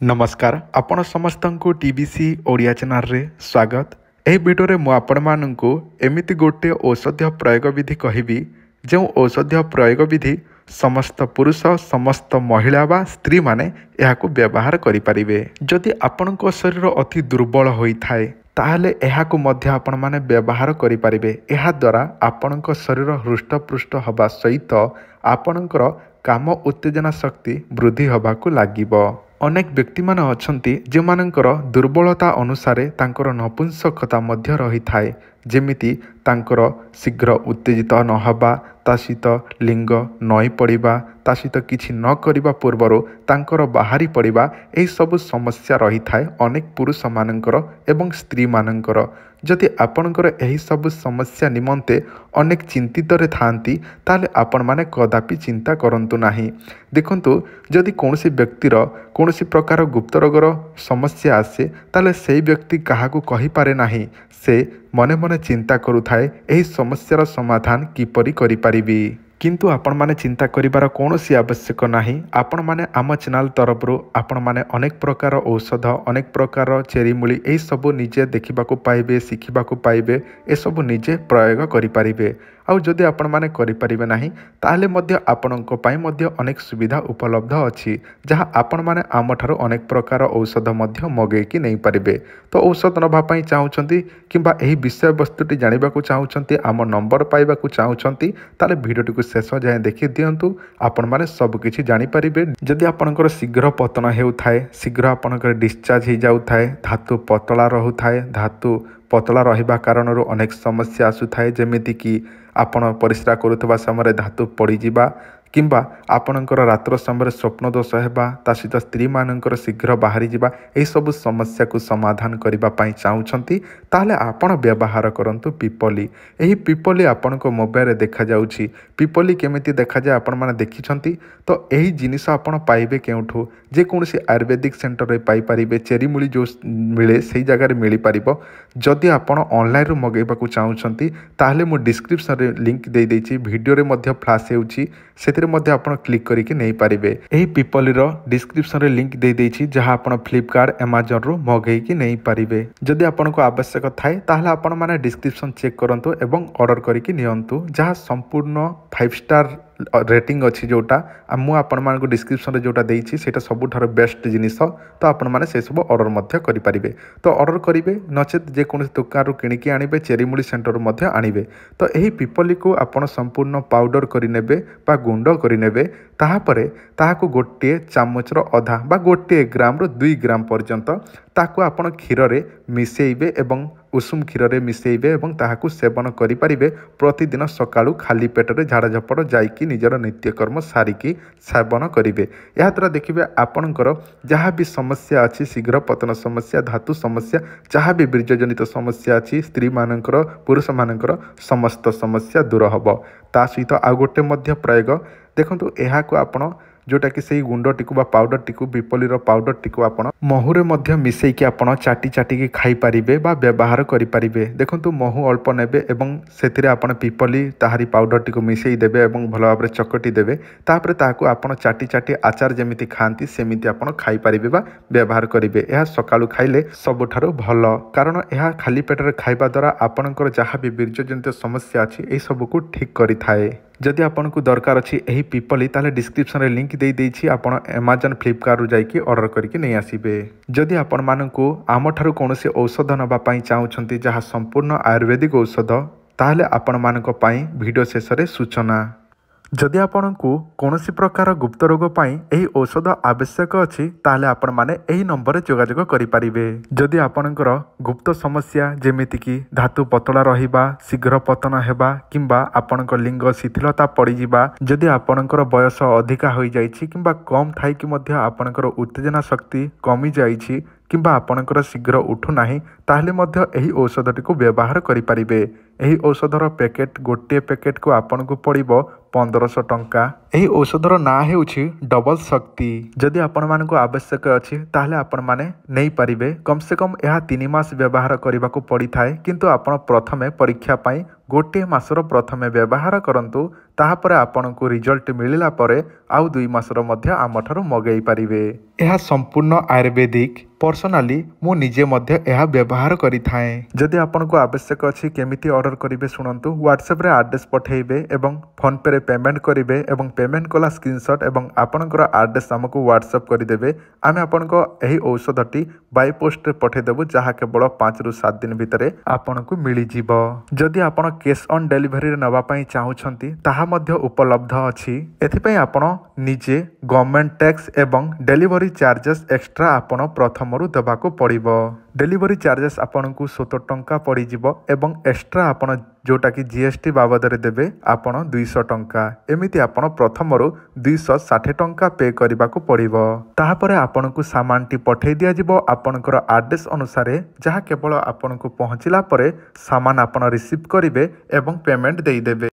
नमस्कार आपण समस्त को टीबीसी ओडिया चैनल रे स्वागत। एही वीडियो रे मु आपण माननकु एमिति गोटे औषधीय प्रयोग विधि कहबी जो औषधीय प्रयोग विधि समस्त पुरुष समस्त महिला बा स्त्री माने एहाकु व्यवहार करि परिबे। जदि आपणको शरीर अति दुर्बल होई थाए ताहले एहाकु मध्य आपण माने व्यवहार करि परिबे। एहा द्वारा आपणको शरीर हृष्टपुष्ट हबा सहित आपणकर काम उत्तेजना शक्ति वृद्धि हबाकु लागिबो। अनेक व्यक्ति मान अछंती जे मानकर दुर्बलता अनुसारे तांकर नपुंसकता मध्य रही थाए, जेमिति तांकर शीघ्र उत्तेजित नहबा, ता सहित लिंग नई पड़िबा, ता सहित किछि न करिबा पूर्वरो तांकर बाहरी पड़िबा, एही सब समस्या रही थाए अनेक पुरुष मानकर एवं स्त्री मानकर। जदि आपणकर एही सब समस्या निमंते अनेक चिंतित रे थांती ताले आपण माने कदापि चिंता करंतु नाही। देखंतु जदि कोनोसी व्यक्तिर कोनोसी प्रकार गुप्त रोगर समस्या आसे ताले सेही व्यक्ति काहाकू कहि पारे नाही। से मने मने चिंता करुथाए एही समस्यार समाधान किपरि करि पारिबी। किंतु आपण माने चिंता करिबार कोनोसी आवश्यक नाही। आपण माने आम चैनल तरफरु आपण माने अनेक प्रकार औषध अनेक प्रकार चेरी मूली एही सब निजे देखिबाकू पाइबे, शिखिबाकू पाइबे, ए सब निजे प्रयोग करि पारिबे। आउ जदि आपण माने करि पारिबे नाही ताहले मध्य आपणको पाई मध्य अनेक सुविधा उपलब्ध अछि, जहा आपण माने आमठारो अनेक प्रकार औषध मध्य मगै कि नै पारिबे। तो औषध नभा पाई चाहुचंती किंबा एही विषय वस्तुटी जानिबाकू चाहुचंती, आम नंबर पाइबाकू चाहुचंती ताले भिडियोटी को शेष जाए देखि दियंतु। आपण माने सब किछि जानि पारिबे। जदि आपणकर शीघ्र पतन हेउथाए, शीघ्र आपणकर डिस्चार्ज हे जाउथाए, धातु पतला रहुथाए, धातु पतला रहिबा कारणरू अनेक समस्या आसुथाए, जेमिति कि आपण परिश्रा करुथबा समय धातु पड़ी जिबा किंबा आपणकर रात्र समय स्वप्न दोष हेबा, ता सहित स्त्री मानकर शीघ्र बाहरी जिबा, एही सब समस्या को समाधान करिबा पई चाहुचंती ताले आपण व्यवहार करंतु पिपली। एही पिपली आपणको मोबाइल रे देखा जाउछि। पिपली केमिति देखा जाय आपण माने देखिछंती। तो एही जिनिस आपण पाइबे केउठु, जे कोनोसी आयुर्वेदिक सेंटर रे पाई परिबे। चेरी मूली जो मिले सेही जगह रे मिली परिबो। जदि आपण ऑनलाइन रो मगैबाकू चाहुचंती ताहले मु डिस्क्रिप्शन रे लिंक दे देछि, वीडियो रे मध्य फ्लैश हेउछि, सेतिरे मध्य आपण क्लिक करिके नै पारिबे। एही पिपली रो डिस्क्रिप्शन रे लिंक दे देछि, जहा आपण फ्लिपकार्ट अमेज़न रो मगै कि नै पारिबे। जदि आपनको आवश्यक थाए ताहले आपण माने डिस्क्रिप्शन चेक करंतु एवं ऑर्डर करिके नियंतु, जहा संपूर्ण 5 स्टार रेटिंग अच्छी जोटा मु आपण मानको डिस्क्रिप्शन रे जोटा देइछि सेटा सबुठार बेस्ट जिनिस। तो आपण माने से सब ऑर्डर मध्य करि पारिबे। तो ऑर्डर करिवे नचेत जे कोनोसी दुकान रो किनिके आनिबे, चेरी मूली सेंटर मध्य आनिबे। तो एही पिपली को आपण संपूर्ण पाउडर करि नेबे बा गुंड करि नेबे। ताहापरे ताहाको गोटे चामच रो अधा बा गोटे ग्राम रो 2 ग्राम पर्यंत ताको आपण क्षीर रे मिसेइबे एवं उषुम क्षीर रे मिसेइबे एवं ताहाको सेवन करि पारिबे। प्रतिदिन सकाळु खाली पेट रे झाड़ा झपड़ जाइकी निजर नित्यकर्म सारिकी सेवन करिवे। या द्वारा देखिबे आपणकर जहाँ भी समस्या अछि, शीघ्र पतन समस्या, धातु समस्या, जहाँ भी बीर्यजनित समस्या अछि, स्त्री मानकर पुरुष मानकर समस्त समस्या दूर हबो। ता सहित आ गोटे मध्य प्रयोग देखंतु, एहाको आपण जोटा कि सही गुंड टिकु बा पाउडर टिकु पिपलीर पाउडर टिकु आपण महुरे मध्य मिसेई कि आपण चाटी चाटी की खाई पारिबे बा व्यवहार करि पारिबे। देखंतु महु अल्प नेबे एवं सेतिरे आपण पिपली ताहारी पाउडर टिकु मिसेई देबे एवं भलो भाबरे चकटी देबे। तापरे ताहाकु आपण चाटी चाटी आचार जेमिति खांती सेमिति आपण खाई पारिबे बा व्यवहार करिबे। एहा सकाळु खाइले सबठारो भलो, कारण एहा खाली पेटरे खाइबा द्वारा आपणकर जहाँ भी बीर्यजनित समस्या अछि एही सबको ठीक करि थाए। जदि आपको दरकार अच्छी यही पिपली ताले डिस्क्रिप्शन रे लिंक दे देछि, आपण अमेज़न फ्लिपकार्ट रु जाइकी ऑर्डर करके नहीं आसीबे। जदि आपण मानकु आम ठारू कोनोसी औषध नबा पई चाहुछंती जहाँ संपूर्ण आयुर्वेदिक औषध, ताहले आपण मानक पई वीडियो शेष रे सूचना। जदि आपनकु कोनोसी प्रकार गुप्त रोग पई एही औषध आवश्यक अछि ताहले आपण माने एही नंबर रे जोगाजोग करि पारिबे। जदि आपनकर गुप्त समस्या जेमिति कि धातु पतला रहिबा, शीघ्र पतन हेबा किंबा आपनकर लिंग शिथिलता पड़ी जिबा, जदि आपनकर बयस अधिका होई जाइछि किंबा कम थाई कि मध्य आपनकर उत्तेजना शक्ति कमी जाइछि किंबा आपनकर शीघ्र उठु नाही, ताहले मध्य एही औषधटी को व्यवहार करि पारिबे। ଏହି ଔଷଧର ପ୍ୟାକେଟ୍ ଗୋଟିଏ ପ୍ୟାକେଟ୍କୁ ଆପଣଙ୍କୁ ପଡ଼ିବ 1500 ଟଙ୍କା। ଏହି ଔଷଧର ନାଁ ହେଉଛି ଡବଲ ଶକ୍ତି। ଯଦି ଆପଣମାନଙ୍କୁ ଆବଶ୍ୟକ ଅଛି ତାହେଲେ ଆପଣମାନେ ନେଇପାରିବେ। କମ୍ ସେ କମ୍ ଏହା 3 ମାସ ବ୍ୟବହାର କରିବାକୁ ପଡ଼ିଥାଏ, କିନ୍ତୁ ଆପଣ ପ୍ରଥମେ ପରୀକ୍ଷା ପାଇଁ ଗୋଟିଏ ମାସର ପ୍ରଥମେ ବ୍ୟବହାର କରନ୍ତୁ। ତାହାପରେ ଆପଣଙ୍କୁ ରିଜଲ୍ଟ ମିଳିଲା ପରେ ଆଉ 2 ମାସର ମଧ୍ୟ ଆମଠାରୁ ମଗାଇ ପାରିବେ। ଏହା ସମ୍ପୂର୍ଣ୍ଣ ଆୟୁର୍ବେଦିକ। ପର୍ସନାଲି ମୁଁ ନିଜେ ମଧ୍ୟ ଏହା ବ୍ୟବହାର କରିଥାଏ। ଯଦି ଆପଣଙ୍କୁ ଆବଶ୍ୟକ ଅଛି କେମିତି ଅର୍ଡ଼ର କରିବେ ଶୁଣନ୍ତୁ। ହ୍ୱାଟ୍ସଆପ୍ରେ ଆଡ୍ରେସ୍ ପଠାଇବେ ଏବଂ ଫୋନ୍ପେରେ ପେମେଣ୍ଟ କରିବେ ଏବଂ ପେମେଣ୍ଟ କଲା ସ୍କ୍ରିନଶଟ୍ ଏବଂ ଆପଣଙ୍କର ଆଡ୍ରେସ୍ ଆମକୁ ହ୍ୱାଟ୍ସଆପ୍ କରିଦେବେ। ଆମେ ଆପଣଙ୍କ ଏହି ଔଷଧଟି ବାଇ ପୋଷ୍ଟରେ ପଠାଇଦେବୁ, ଯାହା କେବଳ 5 ରୁ 7 ଦିନ ଭିତରେ ଆପଣଙ୍କୁ ମିଳିଯିବ। ଯଦି ଆପଣ କ୍ୟାସ୍ ଅନ୍ ଡେଲିଭରିରେ ନେବା ପାଇଁ ଚାହୁଁଛନ୍ତି ତାହା ମଧ୍ୟ ଉପଲବ୍ଧ ଅଛି। ଏଥିପାଇଁ ଆପଣ ନିଜେ ଗଭର୍ଣ୍ଣମେଣ୍ଟ ଟ୍ୟାକ୍ସ ଏବଂ ଡେଲିଭରି ଚାର୍ଜେସ୍ ଏକ୍ସଟ୍ରା ଆପଣ ପ୍ରଥମରୁ ଦେବାକୁ ପଡ଼ିବ। ଡେଲିଭରି ଚାର୍ଜେସ୍ ଆପଣଙ୍କୁ 17 ଟଙ୍କା ପଡ଼ିଯିବ ଏବଂ ଏକ୍ସଟ୍ରା ଆପଣ ଯେଉଁଟାକି GST ବାବଦରେ ଦେବେ ଆପଣ 200 ଟଙ୍କା। ଏମିତି ଆପଣ ପ୍ରଥମରୁ 260 ଟଙ୍କା ପେ କରିବାକୁ ପଡ଼ିବ। ତାହାପରେ ଆପଣଙ୍କୁ ସାମାନଟି ପଠାଇ ଦିଆଯିବ ଆପଣଙ୍କର ଆଡ୍ରେସ୍ ଅନୁସାରେ, ଯାହା କେବଳ ଆପଣଙ୍କୁ ପହଞ୍ଚିଲା ପରେ ସାମାନ ଆପଣ ରିସିଭ୍ କରିବେ ଏବଂ ପେମେଣ୍ଟ ଦେଇଦେବେ।